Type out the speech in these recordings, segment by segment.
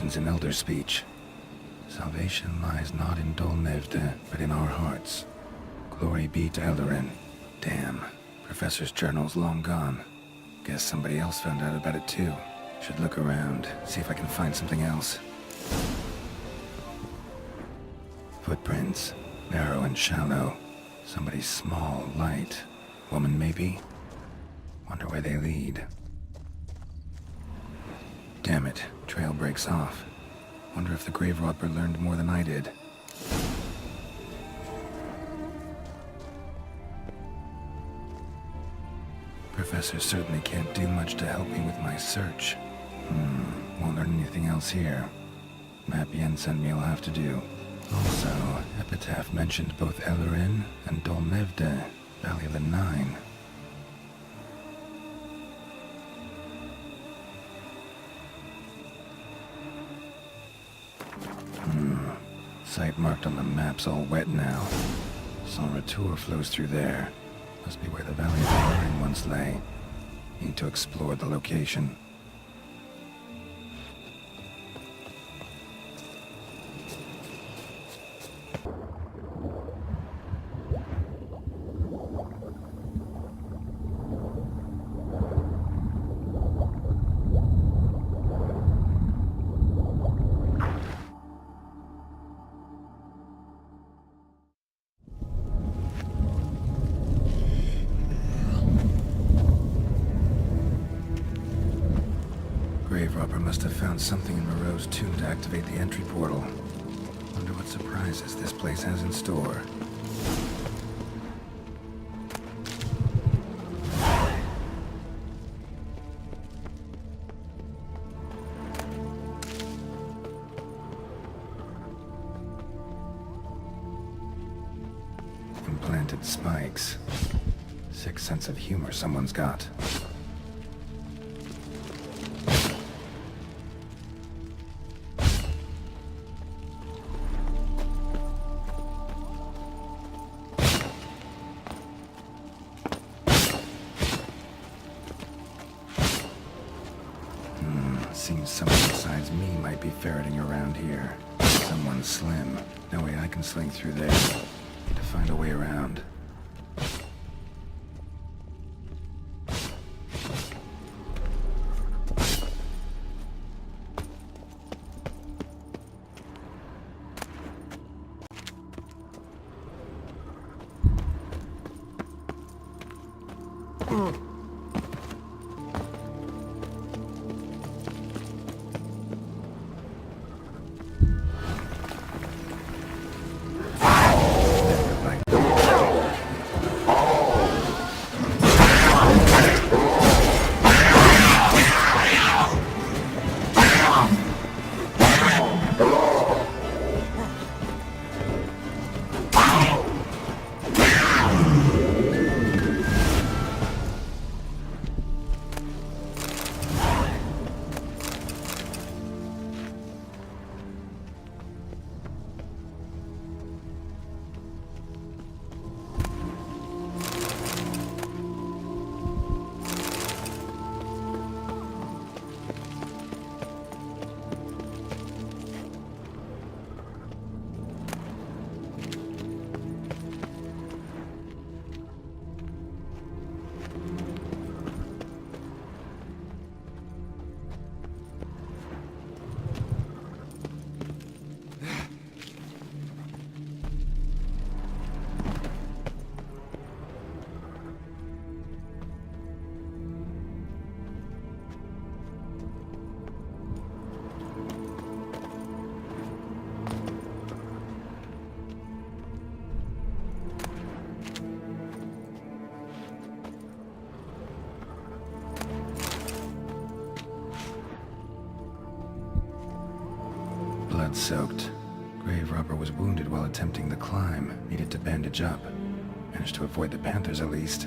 mentions in Elder speech. Salvation lies not in Dolnevde, but in our hearts. Glory be to Eldarin. Damn, Professor's journal's long gone. Guess somebody else found out about it too. Should look around, see if I can find something else. Footprints, narrow and shallow. Somebody small, light. Woman maybe? Wonder where they lead. Damn it, trail breaks off. Wonder if the grave robber learned more than I did. Professor certainly can't do much to help me with my search. Won't learn anything else here. Map Jensen me'll have to do. Also, Epitaph mentioned both Eldarin and Dolnevde, Valley of the Nine. Site marked on the map's all wet now. Sans Retour flows through there. Must be where the Valley of the Nine once lay. Need to explore the location. Grave robber must have found something in Moreau's tomb to activate the entry portal. Wonder what surprises this place has in store. Implanted spikes. Sick sense of humor someone's got. Seems someone besides me might be ferreting around here. Someone slim. No way I can sling through there. Need to find a way around. Blood-soaked. Grave robber was wounded while attempting the climb. Needed to bandage up. Managed to avoid the Panthers at least.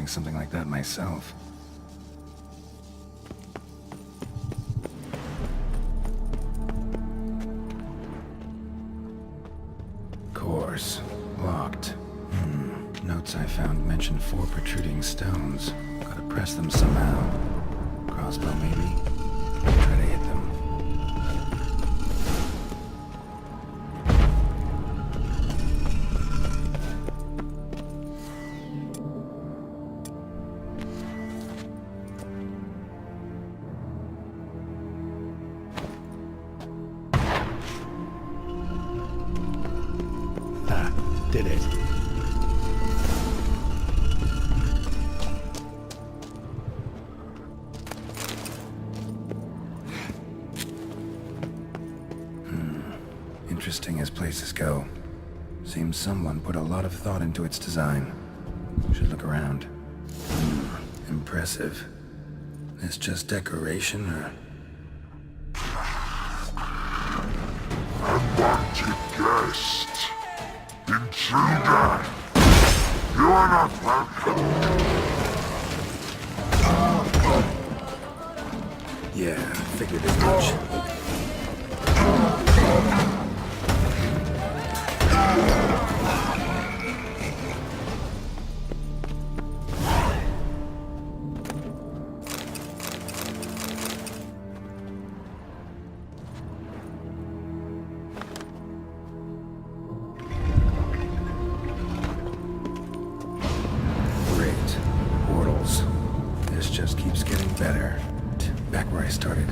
having something like that myself. Course. Locked. Notes I found mention 4 protruding stones. Gotta press them somehow. Crossbow, maybe? Try to hit them. Did it. Interesting as places go. Seems someone put a lot of thought into its design. Should look around. Impressive. This just decoration, or...? Unwanted guest. Intruder! You are not welcome! Yeah, figured as much. Just keeps getting better. Back where I started.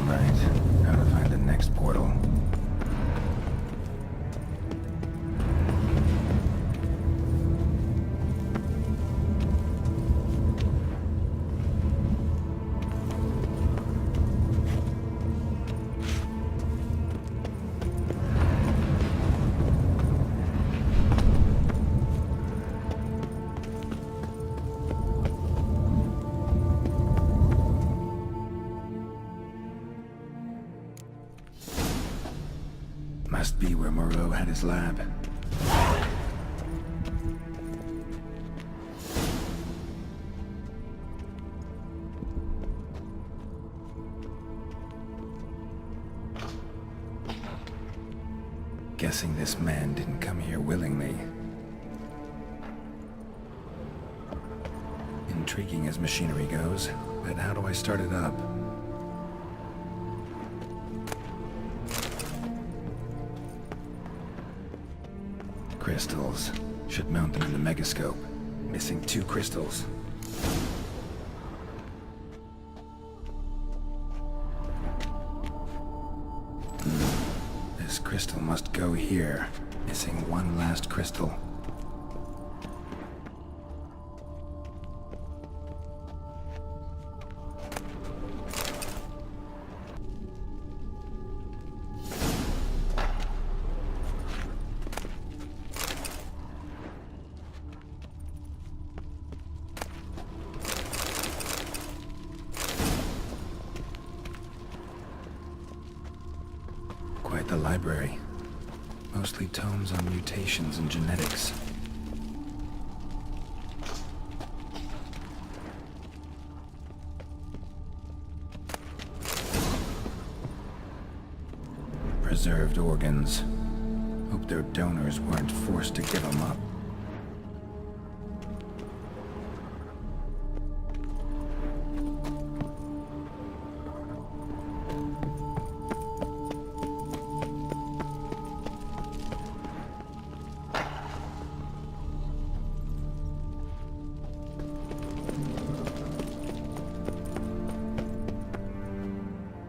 Right. How to find the next portal. Must be where Moreau had his lab. Guessing this man didn't come here willingly. Intriguing as machinery goes, but how do I start it up? Crystals. Should mount them in the megascope. Missing 2 crystals. This crystal must go here. Missing 1 last crystal. Quite the library. Mostly tomes on mutations and genetics. Preserved organs. Hope their donors weren't forced to give them up.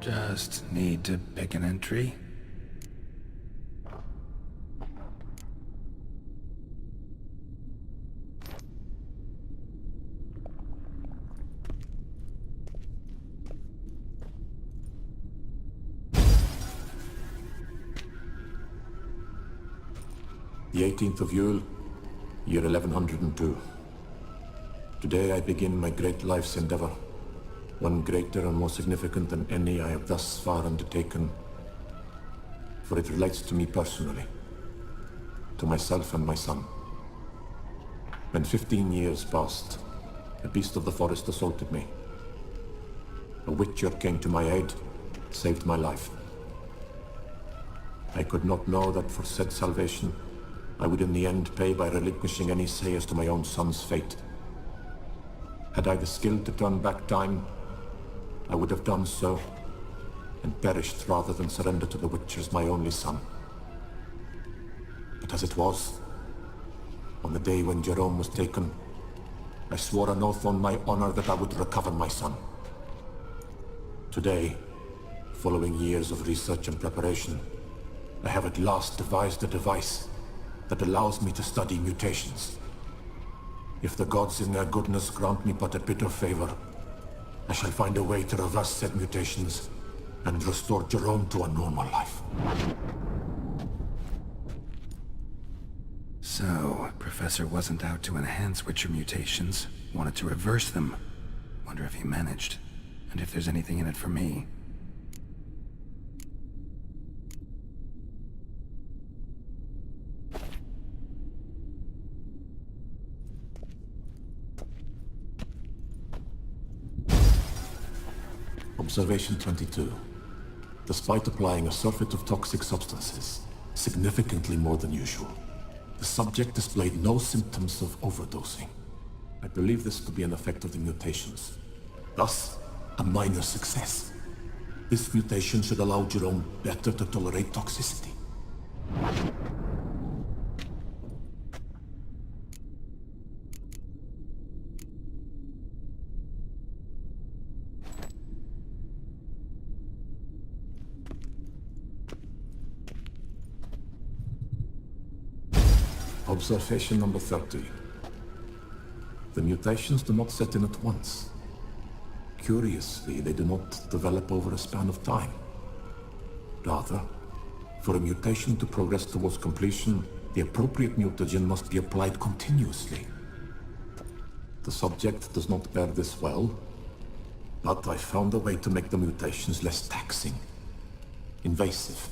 Just need to pick an entry. The 18th of Yule, year 1102. Today I begin my great life's endeavor, one greater and more significant than any I have thus far undertaken, for it relates to me personally, to myself and my son. When 15 years passed, a beast of the forest assaulted me. A witcher came to my aid, saved my life. I could not know that for said salvation, I would in the end pay by relinquishing any say as to my own son's fate. Had I the skill to turn back time, I would have done so, and perished rather than surrender to the Witchers my only son. But as it was, on the day when Jerome was taken, I swore an oath on my honor that I would recover my son. Today, following years of research and preparation, I have at last devised a device that allows me to study mutations. If the gods in their goodness grant me but a bit of favor, I shall find a way to reverse said mutations and restore Jerome to a normal life. So, Professor wasn't out to enhance Witcher mutations, wanted to reverse them. Wonder if he managed, and if there's anything in it for me. Observation 22. Despite applying a surfeit of toxic substances, significantly more than usual, the subject displayed no symptoms of overdosing. I believe this to be an effect of the mutations. Thus, a minor success. This mutation should allow Jerome better to tolerate toxicity. Observation number 30. The mutations do not set in at once. Curiously, they do not develop over a span of time. Rather, for a mutation to progress towards completion, the appropriate mutagen must be applied continuously. The subject does not bear this well, but I found a way to make the mutations less taxing, invasive.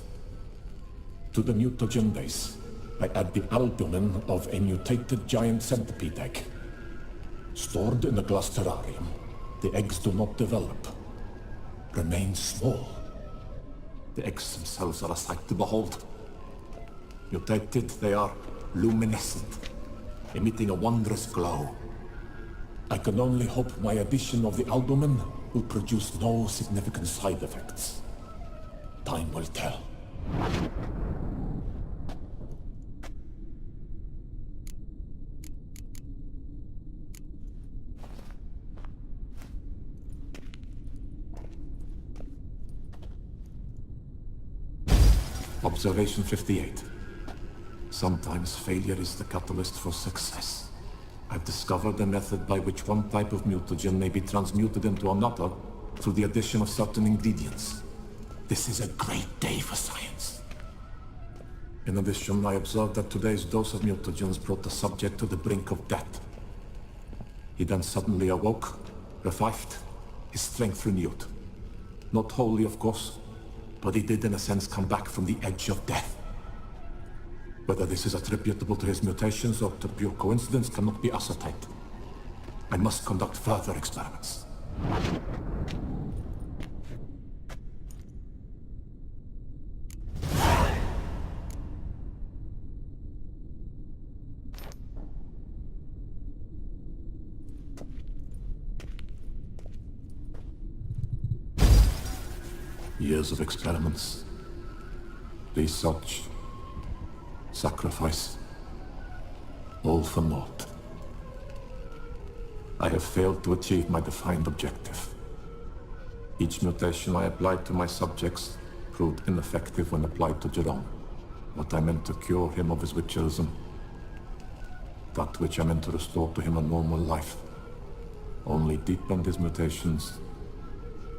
To the mutagen base, I add the albumin of a mutated giant centipede egg. Stored in a glass terrarium, the eggs do not develop, remain small. The eggs themselves are a sight to behold. Mutated, they are luminescent, emitting a wondrous glow. I can only hope my addition of the albumin will produce no significant side effects. Time will tell. Observation 58. Sometimes failure is the catalyst for success. I've discovered a method by which one type of mutagen may be transmuted into another through the addition of certain ingredients. This is a great day for science. In addition, I observed that today's dose of mutagens brought the subject to the brink of death. He then suddenly awoke, revived, his strength renewed. Not wholly, of course, but he did in a sense come back from the edge of death. Whether this is attributable to his mutations or to pure coincidence cannot be ascertained. I must conduct further experiments. Years of experiments, research, sacrifice, all for naught. I have failed to achieve my defined objective. Each mutation I applied to my subjects proved ineffective when applied to Jerome. What I meant to cure him of his witcherism, that which I meant to restore to him a normal life, only deepened his mutations,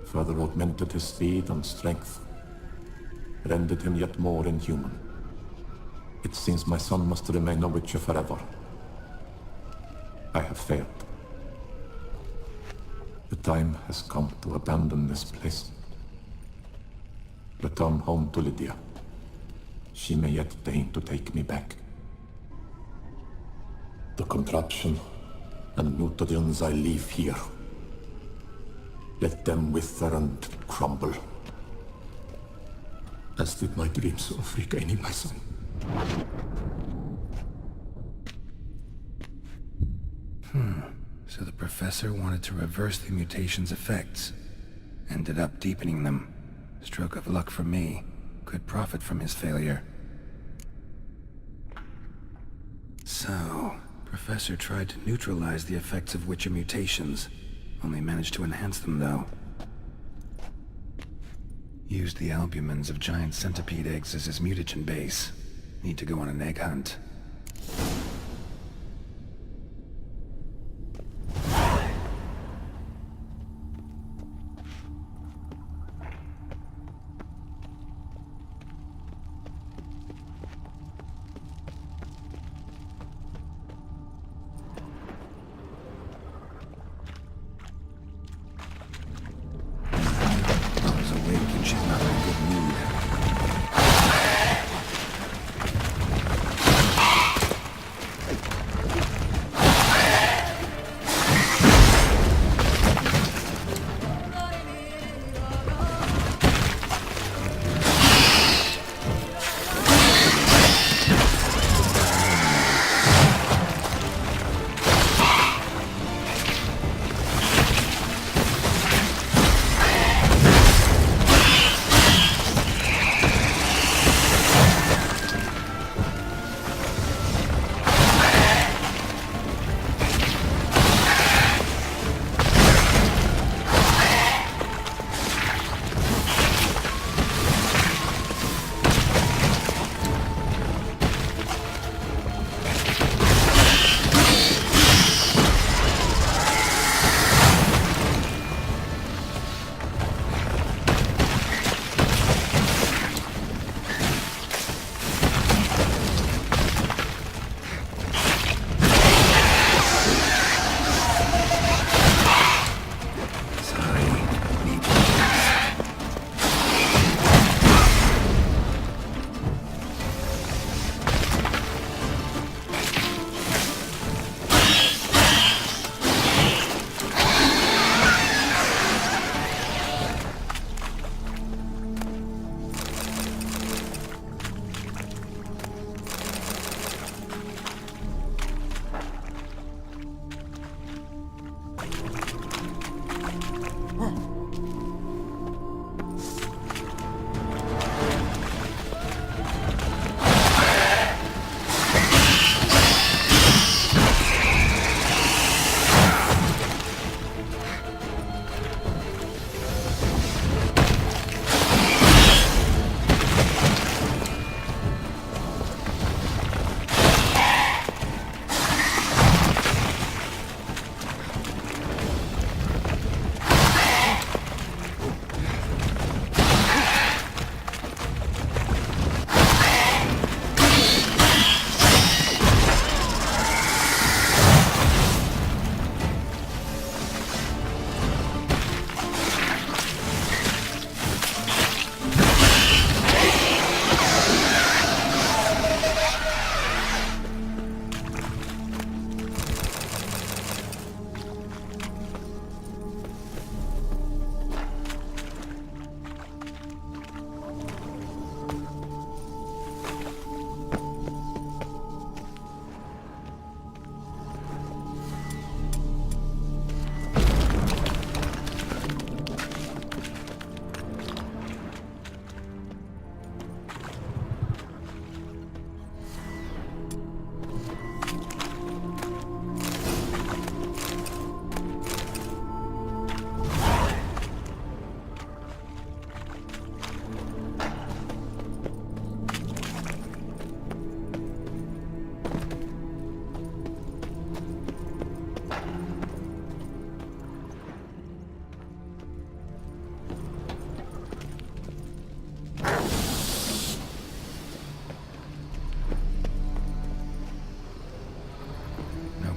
further augmented his speed and strength, rendered him yet more inhuman. It seems my son must remain a witcher forever. I have failed. The time has come to abandon this place. Return home to Lydia. She may yet deign to take me back. The contraption and mutagens I leave here. Let them wither and crumble. As did my dreams of regaining my son. So the professor wanted to reverse the mutation's effects. Ended up deepening them. Stroke of luck for me. Could profit from his failure. So, Professor tried to neutralize the effects of Witcher mutations. Only managed to enhance them, though. Used the albumins of giant centipede eggs as his mutagen base. Need to go on an egg hunt. Mom's awake and she's not in a good mood.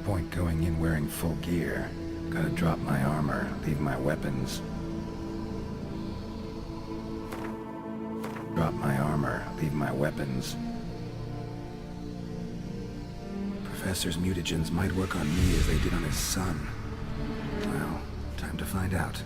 point going in wearing full gear. Gotta drop my armor, leave my weapons. Drop my armor, leave my weapons. Professor's mutagens might work on me as they did on his son. Well, time to find out.